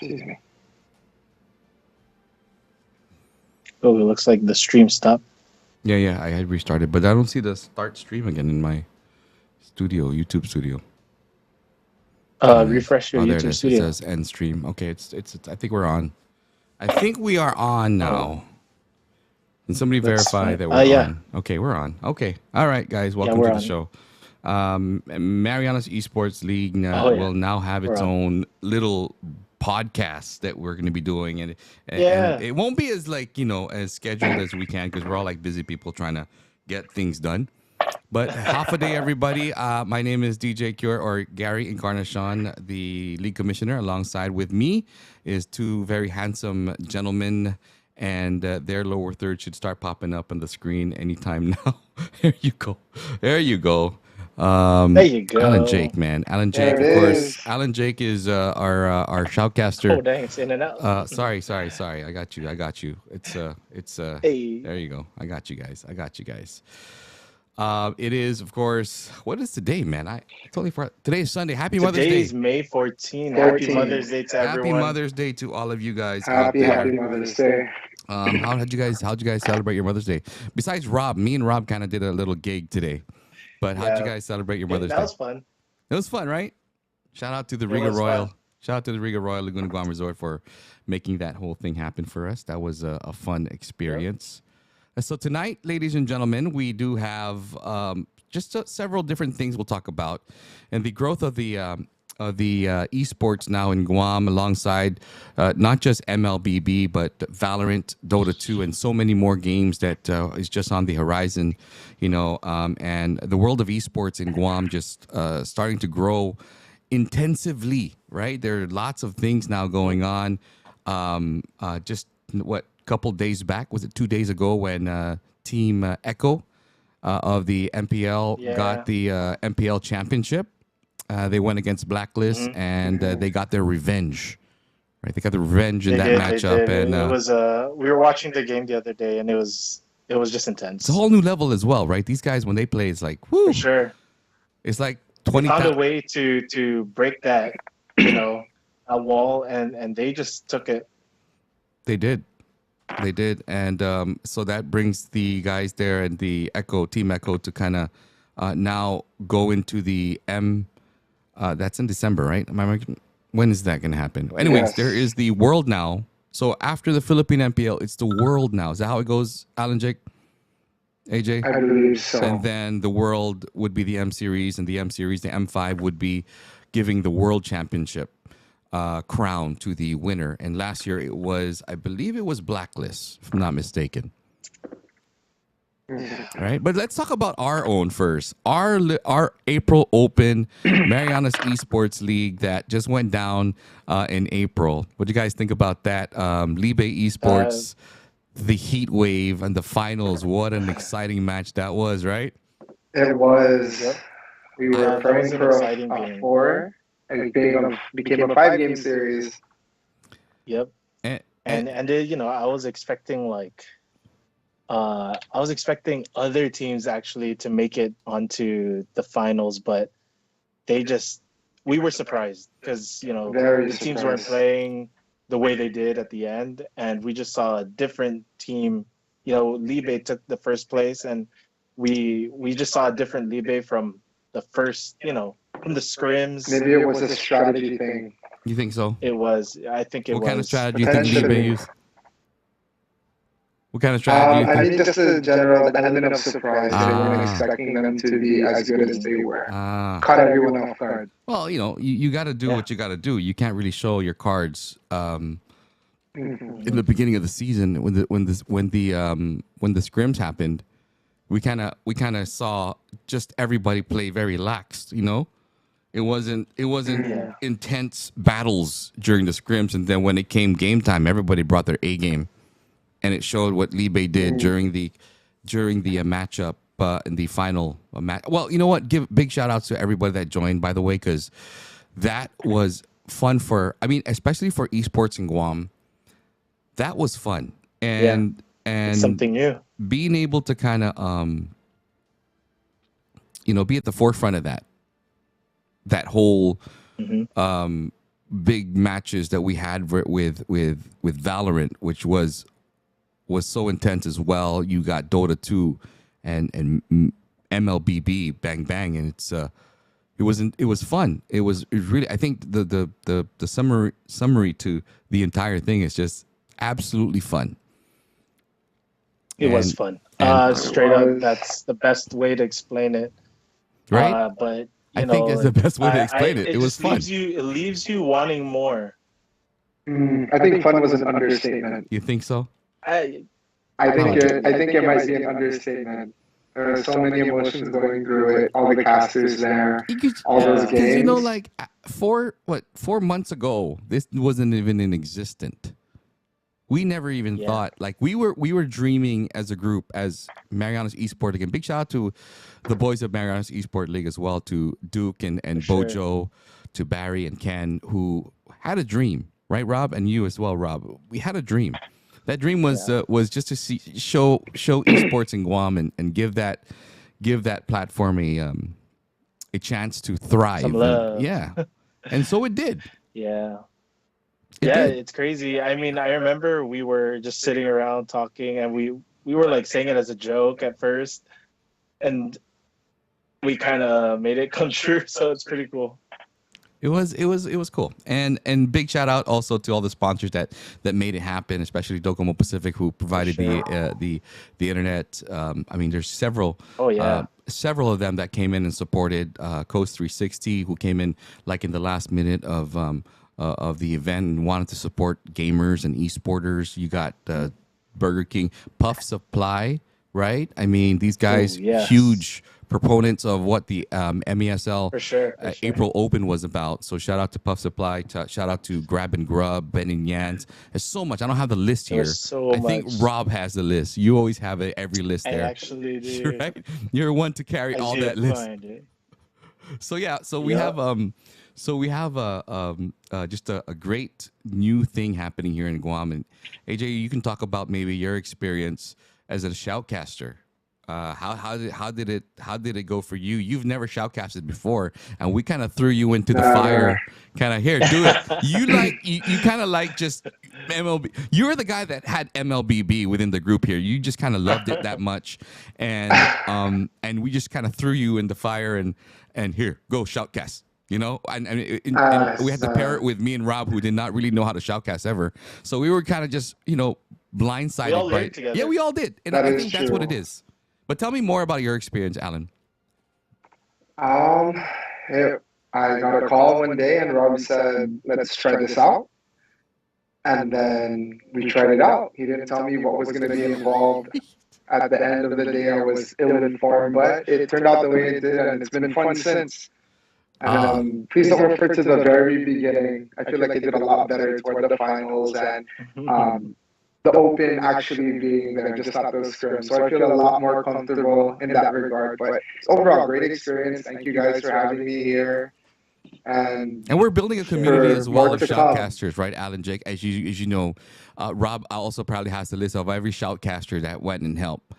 Excuse me. Oh, it looks like the stream stopped. Yeah, I had restarted, but I don't see the start stream again in my YouTube studio. Refresh your There it YouTube is. It studio. says end stream. Okay, it's. I think we're on. I think we are on now. Can somebody verify that we're on? Okay, we're on. Okay, all right, guys, welcome to the show. Marianas Esports League will now have its own little podcast that we're going to be doing, and it won't be as as scheduled as we can because we're all like busy people trying to get things done. But half a day, everybody. My name is DJ Cure or Gary Encarnacion, the league commissioner. Alongside with me is two very handsome gentlemen, and their lower third should start popping up on the screen anytime now. There you go. There you go. Alan Jake, man. Alan Jake, of course. Alan Jake is our shoutcaster. Oh, dang, it's in and out. Sorry. I got you. It's Hey. There you go. I got you guys. It is, of course, what is today, man? I totally forgot. Today is Sunday. Happy Mother's Day. Today is May 14th. Happy Mother's Day to everyone. Happy Mother's Day to all of you guys. Happy Mother's Day. How'd you guys celebrate your Mother's Day? Besides Rob, me and Rob kind of did a little gig today. But how'd you guys celebrate your Mother's Day? That was fun. It was fun, right? Shout out to the Riga Royal. Shout out to the Riga Royal Laguna Guam Resort for making that whole thing happen for us. That was a fun experience. Yep. So tonight, ladies and gentlemen, we do have several different things we'll talk about, and the growth of the esports now in Guam, alongside not just MLBB but Valorant, Dota 2, and so many more games that is just on the horizon. And the world of esports in Guam just starting to grow intensively. Right, there are lots of things now going on. Couple days back, was it 2 days ago, when Team Echo of the MPL got the MPL championship. They went against Blacklist, and they got their revenge. Right, they got the revenge in that matchup. And it was we were watching the game the other day, and it was just intense. It's a whole new level as well, right? These guys, when they play, it's like whoo. For sure. It's like 20. Found a way to break that, a wall, and they just took it. They did, and so that brings the guys there and the Team Echo to kind of now go into the M. That's in December, right? When is that going to happen? Anyways, there is the World now. So after the Philippine MPL, it's the World now. Is that how it goes, Alan Jake? AJ? I believe so. And then the World would be the M Series, and the M Series, the M5, would be giving the World Championship crown to the winner. And last year I believe it was Blacklist, if I'm not mistaken. Right, but let's talk about our own first. Our April Open Marianas Esports League that just went down in April. What do you guys think about that? Libe Esports, the Heat Wave, and the finals. What an exciting match that was, right? It was. Yep. We were praying for a 4. It became a 5-game series. Yep. And I was expecting other teams actually to make it onto the finals, but we were surprised because the teams weren't playing the way they did at the end, and we just saw a different team. Libe took the first place, and we just saw a different Libe from the first, from the scrims. Maybe it was a strategy thing. You think so? It was. I think it was. What kind of strategy do you think Libe used? What kind of strategy? I think just a general element of surprise. They weren't expecting them to be as good as they were. Caught everyone off guard. Well, you got to do what you got to do. You can't really show your cards in the beginning of the season when the scrims happened. We kind of saw just everybody play very lax. It wasn't intense battles during the scrims, and then when it came game time, everybody brought their A game. And it showed what Libe did during the matchup in the final match. Well, you know what? Give big shout outs to everybody that joined, by the way, because that was fun especially for esports in Guam. That was fun, and it's something new. Being able to kind of be at the forefront of that whole big matches that we had with Valorant, which was so intense as well. You got Dota 2 and MLBB Bang Bang, and it was fun. It was really, I think the summary to the entire thing is just absolutely fun. It was fun. Straight up, that's the best way to explain it. Right? But I think it's the best way to explain it. It was fun. It leaves you wanting more. I think fun was an understatement. You think so? I think it might be an understatement. There are so many emotions going through it. All the casters there, all those games. You know, like 4 months ago, this wasn't even in existence. We never even thought, like, we were dreaming as a group, as Marianas Esports League. And big shout out to the boys of Marianas Esports League as well, to Duke and Bojo, to Barry and Ken, who had a dream, right, Rob? And you as well, Rob. We had a dream. That dream was just to show esports in Guam and give that platform a chance to thrive. Some love. And so it did. Yeah. It's crazy. I mean, I remember we were just sitting around talking, and we were like saying it as a joke at first, and we kind of made it come true. So it's pretty cool. It was cool, and big shout out also to all the sponsors that made it happen, especially Docomo Pacific, who provided the internet. I mean, there's several of them that came in and supported Coast 360, who came in like in the last minute of the event and wanted to support gamers and esporters. You got Burger King, Puff Supply, right? I mean, these guys huge proponents of what the MESL for sure. April Open was about. So shout out to Puff Supply, shout out to Grab and Grub, Ben and Yans. There's so much. I don't have the list here. I think Rob has the list. You always have every list there. I actually do. Right? You're one to carry all that list. So we have just a great new thing happening here in Guam. And AJ, you can talk about maybe your experience as a shoutcaster. How did it go for you? You've never shoutcasted before, and we kind of threw you into the fire. Kind of here, do it. You kind of like just MLB. You were the guy that had MLBB within the group here. You just kind of loved it that much, and we just kind of threw you in the fire and here, go shoutcast. You know, and we had to pair it with me and Rob, who did not really know how to shoutcast ever. So we were kind of just, blindsided. We all learned together. Yeah, we all did, and I think that's what it is. But tell me more about your experience, Alan. I got a call one day, and Rob said, "Let's try this out." And then we tried it out. He didn't tell me what was going to be involved. At the end of the day, I was ill-informed, but it turned out the way it did, and it's been fun since. And please don't refer to the very beginning. I feel like I did a lot better toward the finals and the Open actually being there just at those scrims. So I feel a lot more comfortable in that regard. But it's overall great experience. Thank you guys for having me here. And we're building a community as well of shoutcasters, right, Alan, Jake? As you know, Rob also probably has the list of every shoutcaster that went and helped,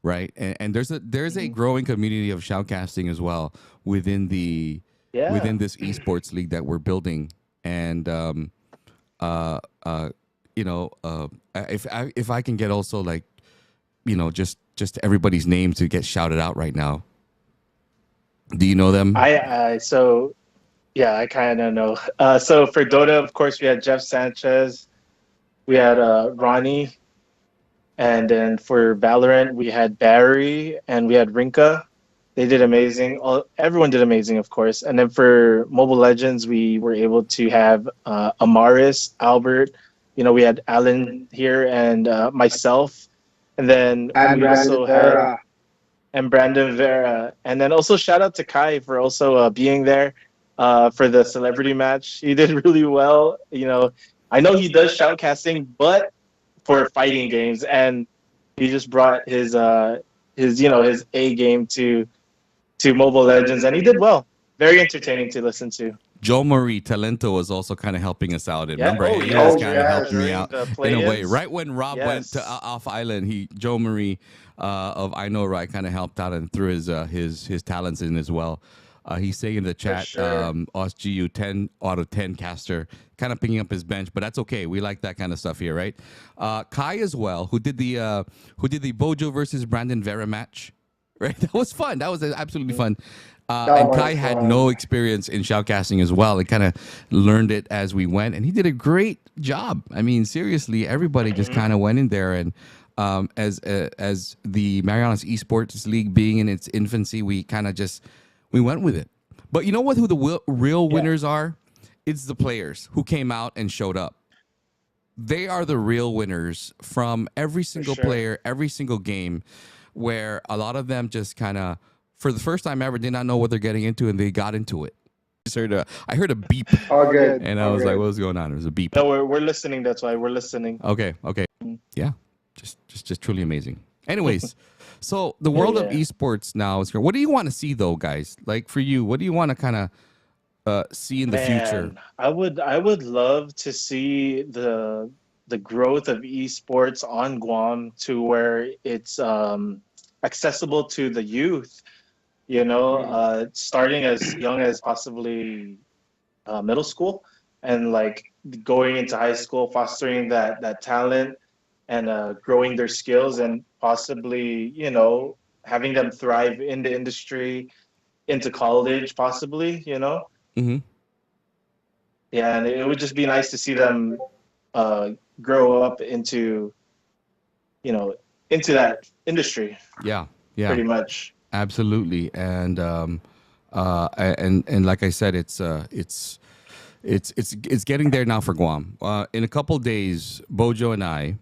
right? And there's a growing community of shoutcasting as well within this esports league that we're building. And if I can get also just everybody's name to get shouted out right now. Do you know them? I kind of know. So for Dota, of course, we had Jeff Sanchez, we had Ronnie, and then for Valorant, we had Barry and we had Rinka. They did amazing. Everyone did amazing, of course. And then for Mobile Legends, we were able to have Amaris, Albert. We had Alan here and myself. And then we also had Brandon Vera. And then also shout out to Kai for also being there for the celebrity match. He did really well. I know he does shoutcasting, but for fighting games. And he just brought his A game to Mobile Legends, and he did well. Very entertaining to listen to. Joe Marie Talento was also kind of helping us out. Remember, he was kind of helping me out in a way. Right when Rob went to off island, Joe Marie of I Know Right kind of helped out and threw his talents in as well. He's saying in the chat, sure. OSGU 10 out of 10 caster, kind of picking up his bench, but that's okay. We like that kind of stuff here, right? Kai as well, who did the Bojo versus Brandon Vera match, right? That was fun. That was absolutely fun. And Kai had no experience in shoutcasting as well. He kind of learned it as we went, and he did a great job. I mean, seriously, everybody just kind of went in there, and as the Marianas Esports League being in its infancy, we went with it. But you know what? Who the real winners are? It's the players who came out and showed up. They are the real winners from every single player, every single game, where a lot of them just kind of, for the first time ever, did not know what they're getting into, and they got into it. I heard a beep. All good. And I was like, what was going on? There was a beep. No, we're listening. That's why we're listening. Okay. Yeah. Just truly amazing. Anyways, so the world of esports now is great. What do you want to see though, guys? Like for you, what do you want to kind of see in the future? I would love to see the growth of esports on Guam to where it's accessible to the youth. You know, starting as young as possibly middle school, and like going into high school, fostering that talent and growing their skills, and possibly, you know, having them thrive in the industry, into college, possibly, you know. Mm-hmm. Yeah, and it would just be nice to see them grow up into, you know, into that industry. Yeah, pretty much. Absolutely, and like I said, it's getting there now for Guam. In a couple days, Bojo and I,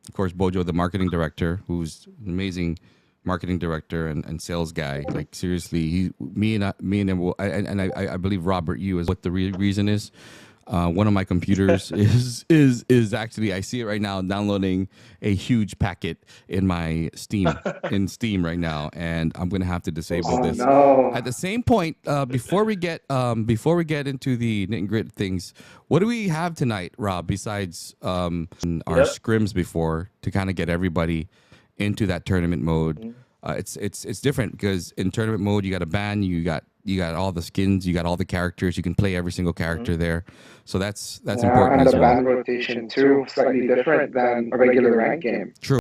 of course, Bojo, the marketing director, who's an amazing marketing director and sales guy. Like seriously, me and him will, and I believe Robert, you is what the reason is. One of my computers is actually, I see it right now, downloading a huge packet in my Steam right now, and I'm gonna have to disable this. No. At the same point, before we get into the nit and grit things, what do we have tonight, Rob? Besides our scrims before, to kind of get everybody into that tournament mode. It's different because in tournament mode you got a ban, you got all the skins, you got all the characters, you can play every single character there. So that's important and as the well. ban rotation too, slightly different than a regular rank game. True.